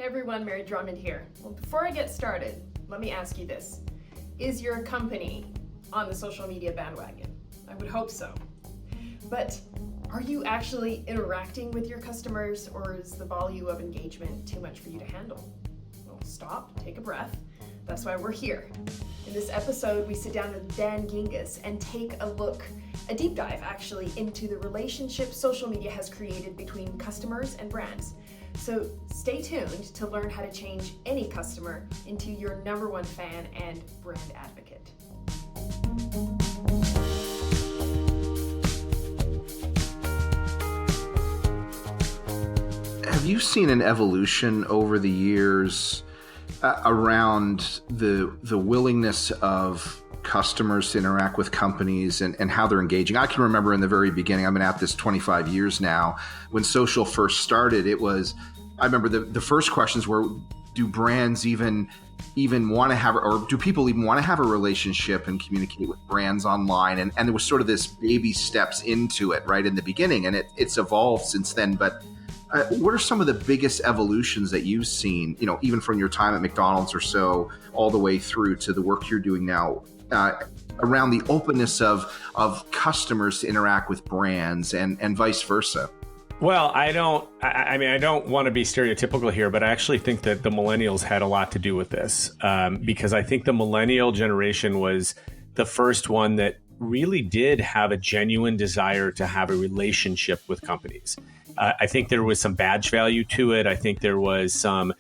Hey everyone, Mary Drumond here. Well, before I get started, let me ask you this. Is your company on the social media bandwagon? I would hope so. But are you actually interacting with your customers, or is the volume of engagement too much for you to handle? Well, stop, take a breath. That's why we're here. In this episode, we sit down with Gingiss and take a deep dive actually, into the relationship social media has created between customers and brands. So stay tuned to learn how to change any customer into your number one fan and brand advocate. Have you seen an evolution over the years around the willingness of customers to interact with companies and how they're engaging? I can remember in the very beginning, I've been at this 25 years now, when social first started, I remember the first questions were, do brands even want to have, or do people even want to have a relationship and communicate with brands online? And there was sort of this baby steps into it right in the beginning, and it's evolved since then. But what are some of the biggest evolutions that you've seen, even from your time at McDonald's or so, all the way through to the work you're doing now, around the openness of customers to interact with brands and vice versa? Well, I don't want to be stereotypical here, but I actually think that the millennials had a lot to do with this, because I think the millennial generation was the first one that really did have a genuine desire to have a relationship with companies. I think there was some badge value to it. I think there was some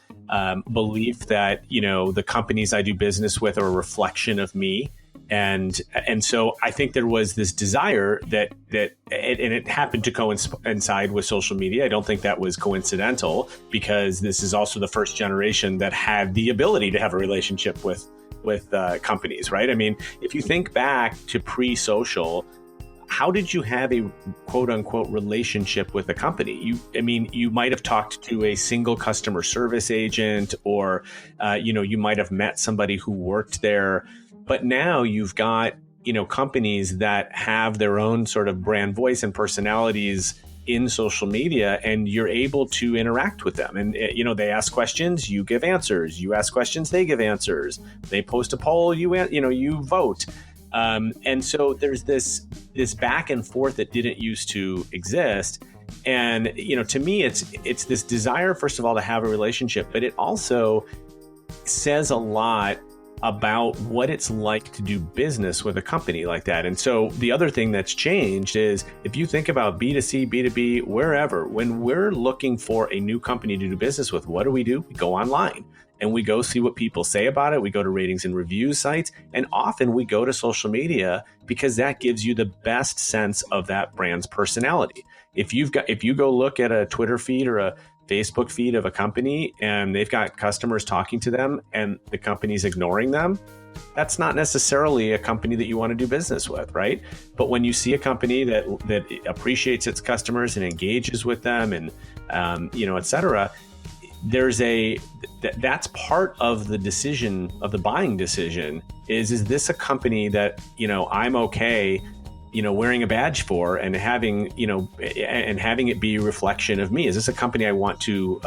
belief that, the companies I do business with are a reflection of me. And so I think there was this desire that it happened to coincide with social media. I don't think that was coincidental, because this is also the first generation that had the ability to have a relationship with companies, right? I mean, if you think back to pre-social, how did you have a quote unquote relationship with a company? You might have talked to a single customer service agent, or, you might have met somebody who worked there. But now you've got, companies that have their own sort of brand voice and personalities in social media, and you're able to interact with them. And, they ask questions, you give answers. You ask questions, they give answers. They post a poll, you vote. And so there's this back and forth that didn't used to exist. And, to me, it's this desire, first of all, to have a relationship, but it also says a lot about what it's like to do business with a company like that. And so the other thing that's changed is, if you think about B2C, B2B, wherever, when we're looking for a new company to do business with, what do? We go online and we go see what people say about it. We go to ratings and reviews sites, and often we go to social media because that gives you the best sense of that brand's personality. If you go look at a Twitter feed or a Facebook feed of a company and they've got customers talking to them and the company's ignoring them, that's not necessarily a company that you want to do business with, right? But when you see a company that appreciates its customers and engages with them and, et cetera, that's part of the decision, of the buying decision, is this a company that, I'm okay wearing a badge for and having it be a reflection of me? Is this a company I want to,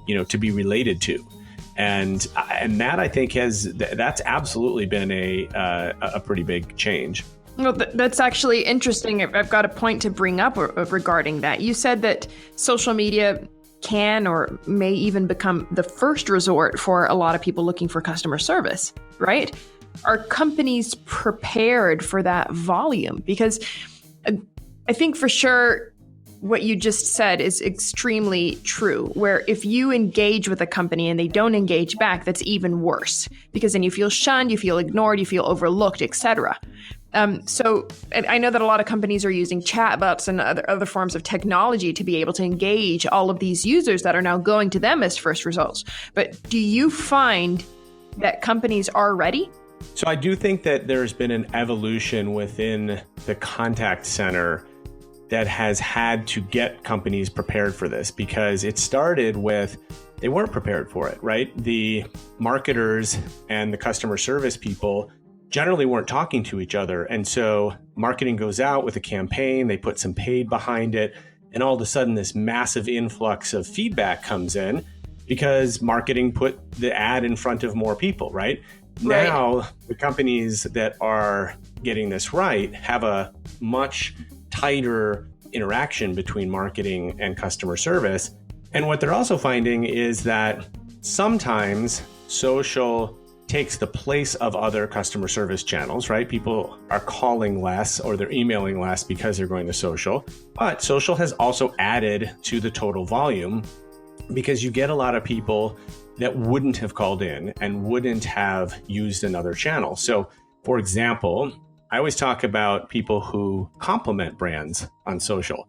to be related to? And that, I think, that's absolutely been a pretty big change. Well, that's actually interesting. I've got a point to bring up regarding that. You said that social media can or may even become the first resort for a lot of people looking for customer service, right? Are companies prepared for that volume? Because I think for sure what you just said is extremely true, where if you engage with a company and they don't engage back, that's even worse, because then you feel shunned, you feel ignored, you feel overlooked, etc. So I know that a lot of companies are using chatbots and other forms of technology to be able to engage all of these users that are now going to them as first results. But do you find that companies are ready? So I do think that there's been an evolution within the contact center that has had to get companies prepared for this, because it started with, they weren't prepared for it, right? The marketers and the customer service people generally weren't talking to each other. And so marketing goes out with a campaign, they put some paid behind it, and all of a sudden this massive influx of feedback comes in. because marketing put the ad in front of more people, right? Right. Now, the companies that are getting this right have a much tighter interaction between marketing and customer service. And what they're also finding is that sometimes social takes the place of other customer service channels, right? People are calling less or they're emailing less because they're going to social. But social has also added to the total volume because you get a lot of people that wouldn't have called in and wouldn't have used another channel. So, for example, I always talk about people who compliment brands on social.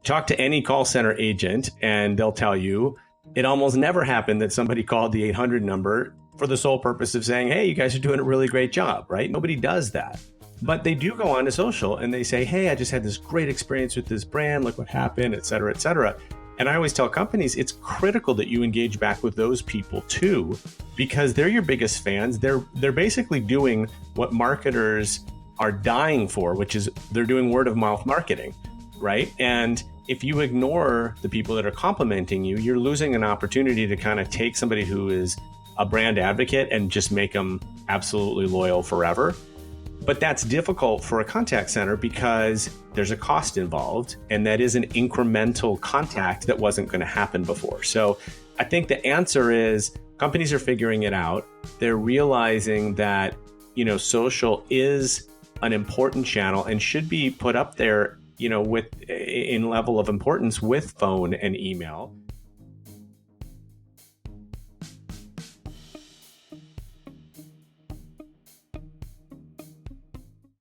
Talk to any call center agent and they'll tell you it almost never happened that somebody called the 800 number for the sole purpose of saying, hey, you guys are doing a really great job, right? Nobody does that. But they do go on to social and they say, hey, I just had this great experience with this brand. Look what happened, et cetera, et cetera. And I always tell companies it's critical that you engage back with those people too, because they're your biggest fans. They're basically doing what marketers are dying for, which is they're doing word of mouth marketing, right? And if you ignore the people that are complimenting you, you're losing an opportunity to kind of take somebody who is a brand advocate and just make them absolutely loyal forever. But that's difficult for a contact center because there's a cost involved, and that is an incremental contact that wasn't going to happen before. So I think the answer is companies are figuring it out. They're realizing that, social is an important channel and should be put up there, with in level of importance with phone and email.